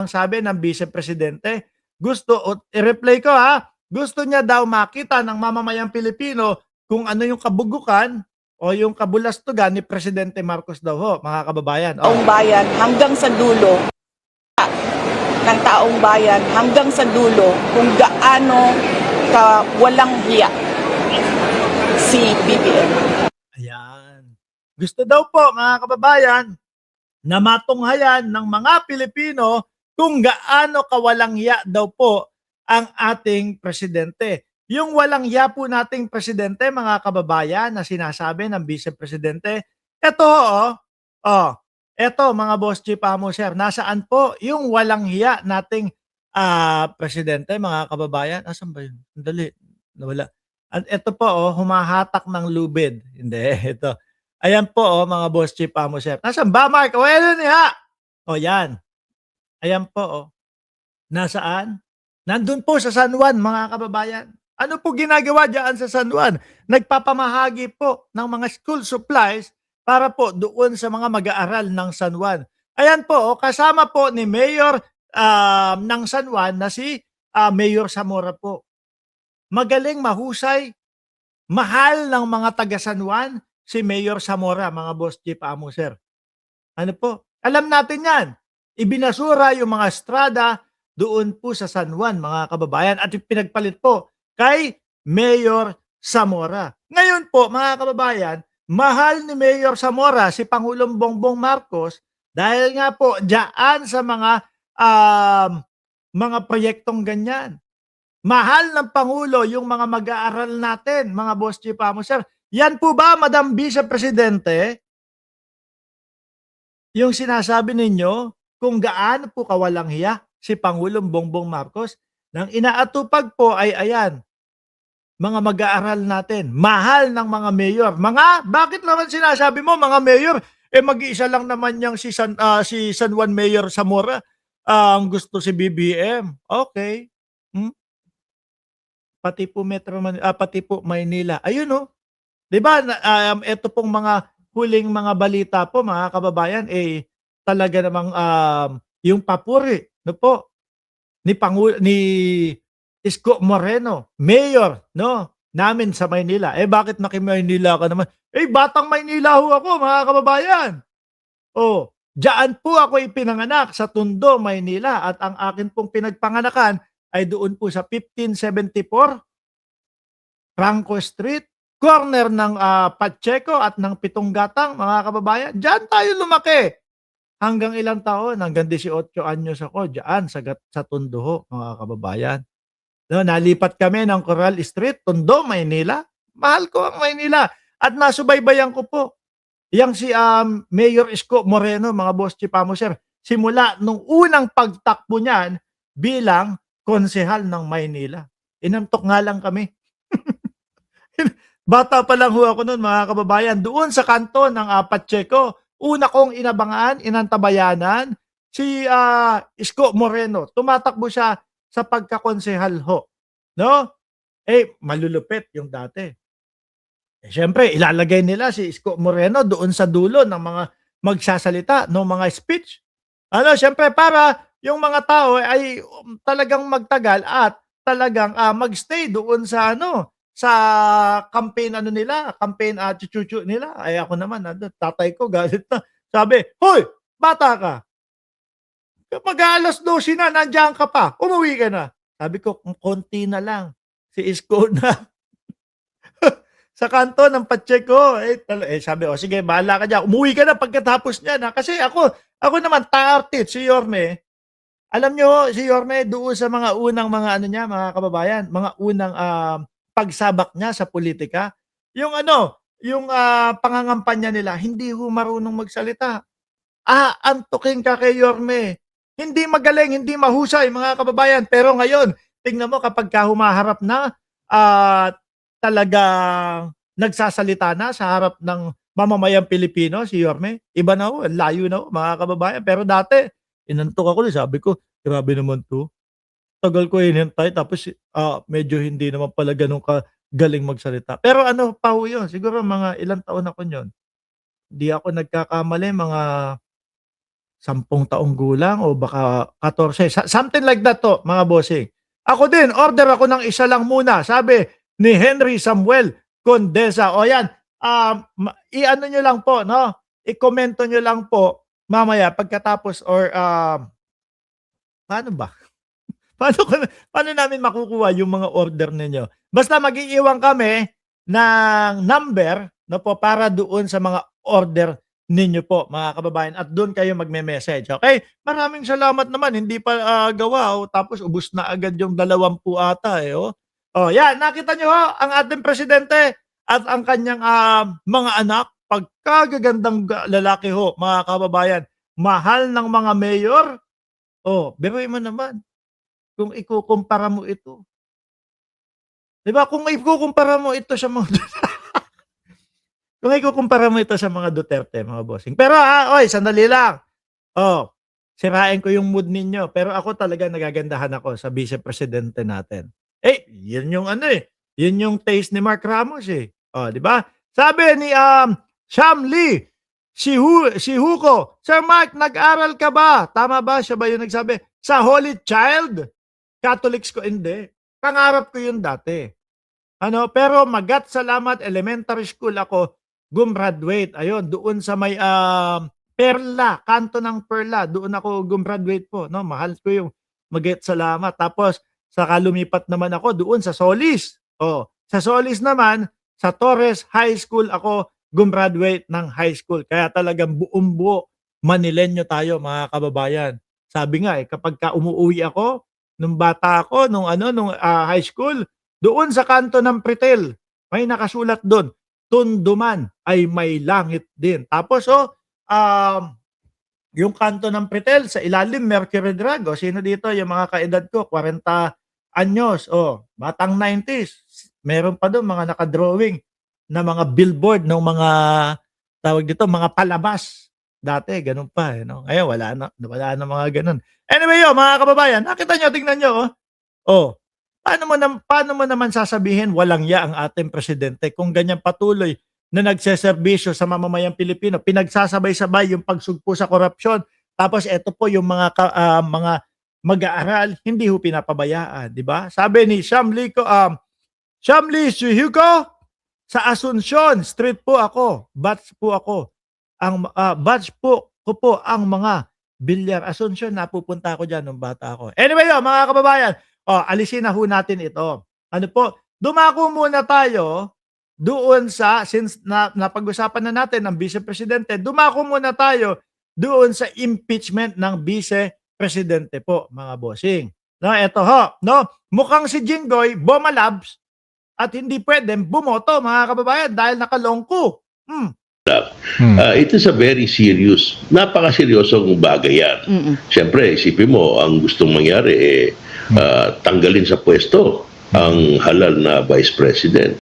Ang sabi ng Vice Presidente, gusto i-replay ko ha, gusto niya daw makita ng mamamayang Pilipino kung ano yung kabugukan o yung kabulastugan ni Presidente Marcos daw ho, mga kababayan. Taong bayan hanggang sa dulo ng taong bayan hanggang sa dulo kung gaano ka walang hiya si BBM. Ayan. Gusto daw po mga kababayan na matunghayan ng mga Pilipino kung gaano kawalang hiya daw po ang ating presidente. Yung walang hiya po nating presidente, mga kababayan, na sinasabi ng Vice Presidente, eto mga boss chief amo sir, nasaan po yung walang hiya nating presidente, mga kababayan? Asan ba yun? Dali, nawala. At ito po, humahatak ng lubid. Hindi, ito. Ayan po, mga boss chief amo sir. Nasaan ba, Mark? O, ayan niya. O, yan. Ayan po, nasaan? Nandun po sa San Juan, mga kababayan. Ano po ginagawa diyan sa San Juan? Nagpapamahagi po ng mga school supplies para po doon sa mga mag-aaral ng San Juan. Ayan po, kasama po ni Mayor ng San Juan na si Mayor Zamora po. Magaling, mahusay, mahal ng mga taga San Juan, si Mayor Zamora, mga boss chief amo sir. Ano po? Alam natin yan. Ibinasura yung mga estrada doon po sa San Juan, mga kababayan, at pinagpalit po kay Mayor Zamora. Ngayon po, mga kababayan, mahal ni Mayor Zamora si Pangulong Bongbong Marcos dahil nga po diyan sa mga proyektong ganyan. Mahal ng Pangulo yung mga mag-aaral natin, mga boss chief amo sir. Yan po ba, Madam Vice Presidente, yung sinasabi ninyo kung gaano po kawalang hiya si Pangulong Bongbong Marcos? Nang inaatupag po ay ayan, mga mag-aaral natin, mahal ng mga mayor. Bakit naman sinasabi mo mga mayor? Mag-iisa lang naman yung si San Juan Mayor Zamora ang gusto si BBM. Okay. Pati po pati po Maynila. Ayun oh. 'Di ba ito pong mga huling mga balita po, mga kababayan, talaga namang yung papuri no po ni Isko Moreno, mayor no namin sa Maynila. Bakit naki-Maynila ka naman? Batang Maynila ho ako, mga kababayan. Diyan po ako ipinanganak sa Tondo, Maynila, at ang akin pong pinagpanganakan ay doon po sa 1574 Franco Street, corner ng Pacheco at ng Pitong Gatang, mga kababayan. Diyan tayo lumaki. Hanggang ilang taon? Hanggang 18 anyos ako diyan sa Tondo ho, mga kababayan. No, nalipat kami ng Coral Street, Tondo, Maynila. Mahal ko ang Maynila. At nasubaybayan ko po yang si Mayor Isko Moreno, mga boss chief amo sir. Simula nung unang pagtakbo niyan bilang konsehal ng Maynila. Inantok nga lang kami. Bata pa lang ho ako noon, mga kababayan. Doon sa kanto ng Pacheco, una kong inabangan, inantabayanan, si Isko Moreno. Tumatakbo siya sa pagkakonsehal ho. No? Malulupit yung dati. Siyempre, ilalagay nila si Isko Moreno doon sa dulo ng mga magsasalita, ng mga speech. Siyempre, para yung mga tao ay talagang magtagal at talagang magstay doon sa sa campaign nila, campaign chuchu nila. Ako naman, tatay ko galit na. Sabi, "Hoy, bata ka. Mag-aalas 12 na, nandiyan ka pa. Umuwi ka na." Sabi ko, konti na lang. Si Isko na sa kanto ng Pacheco. Sabi, sige, bahala ka dyan. Umuwi ka na pagkatapos niyan. Kasi ako naman, taartit, si Yorme. Alam nyo, si Yorme, doon sa mga unang mga mga kababayan, mga unang pagsabak niya sa politika, yung pangangampanya nila, hindi ho marunong magsalita. Antukin ka kay Yorme. Hindi magaling, hindi mahusay, mga kababayan. Pero ngayon, tingnan mo kapag humaharap na, talagang nagsasalita na sa harap ng mamamayang Pilipino, si Yorme. Iba na ho, layo na ho, mga kababayan. Pero dati, inantok ako, sabi ko, grabe naman to. Tagal ko hinintay, tapos medyo hindi naman pala ganun galing magsalita. Pero pa ho yun, siguro mga ilang taon ako yun. Hindi ako nagkakamali, mga 10 taong gulang o baka 14, something like that to, mga bossing. Ako din, order ako ng isa lang muna, sabi ni Henry Samuel Condesa. O yan, i-ano nyo lang po, no? I-komento nyo lang po mamaya pagkatapos or paano ba? Paano namin makukuha yung mga order ninyo? Basta mag-iiwan kami ng number, no po, para doon sa mga order ninyo po, mga kababayan, at doon kayo magme-message. Okay? Maraming salamat naman. Hindi pa gawa, tapos ubos na agad yung 20 ata eh. Oh, yan, nakita nyo ho, ang ating presidente at ang kanyang mga anak, pagkagagandang lalaki ho, mga kababayan. Mahal ng mga mayor. Oh, biruin mo naman. Kung ikukumpara mo ito. 'Di ba? Kung ikukumpara mo ito sa mga kung ikukumpara mo ito sa mga Duterte, mga bossing. Pero oy, sandali lang. Oh, sirain ko yung mood ninyo. Pero ako talaga nagagandahan ako sa vice presidente natin. Eh, yun yung ano eh. Yun yung taste ni Mark Ramos eh. Oh, 'di ba? Sabi ni Sham Lee, si Huko, Sir Mark, nag-aral ka ba? Tama ba? Siya ba yung nagsabi? Sa Holy Child? Catholics ko, hindi. Pangarap ko yun dati. Pero magat salamat, elementary school ako, gumraduate. Ayun, doon sa may Perla, kanto ng Perla, doon ako gumraduate po. No? Mahal ko yung magat salamat. Tapos, saka lumipat naman ako doon sa Solis. Oh, sa Solis naman, sa Torres High School ako gumraduate ng high school. Kaya talagang buong buo, Manilenyo tayo, mga kababayan. Sabi nga kapag umuwi ako, nung bata ako, nung high school, doon sa kanto ng Pretel, may nakasulat doon, Tunduman ay may langit din. Tapos yung kanto ng Pretel, sa ilalim, Mercury Drag. Sino dito? Yung mga kaedad ko, 40 anyos. Batang 90s. Meron pa doon mga nakadrawing na mga billboard ng mga, tawag dito, mga palabas. Dati, ganun pa. Ngayon, wala na mga ganun. Anyway, mga kababayan, nakita nyo, tingnan nyo. Paano mo naman sasabihin walang ya ang ating presidente kung ganyan patuloy na nagseserbisyo sa mamamayang Pilipino, pinagsasabay-sabay yung pagsugpo sa korupsyon, tapos eto po yung mga mag-aaral, hindi ho pinapabayaan, di ba? Sabi ni Shamli Suhuko, sa Asuncion Street po ako, batch po ako. Batch po ko po ang mga Bilyar Asuncion, napupunta ako diyan nung bata ako. Anyway, mga kababayan, alisin na ho natin ito. Dumako muna tayo doon since napag-usapan na natin ng Vice Presidente, dumako muna tayo doon sa impeachment ng Vice Presidente po, mga bossing. Ito ho, mukhang si Jinggoy bumalabs at hindi pwedeng bumoto, mga kababayan, dahil nakalongko. It is a very serious, napakaseryosong bagay yan. Siyempre, isipin mo, ang gustong mangyari tanggalin sa pwesto ang halal na Vice President.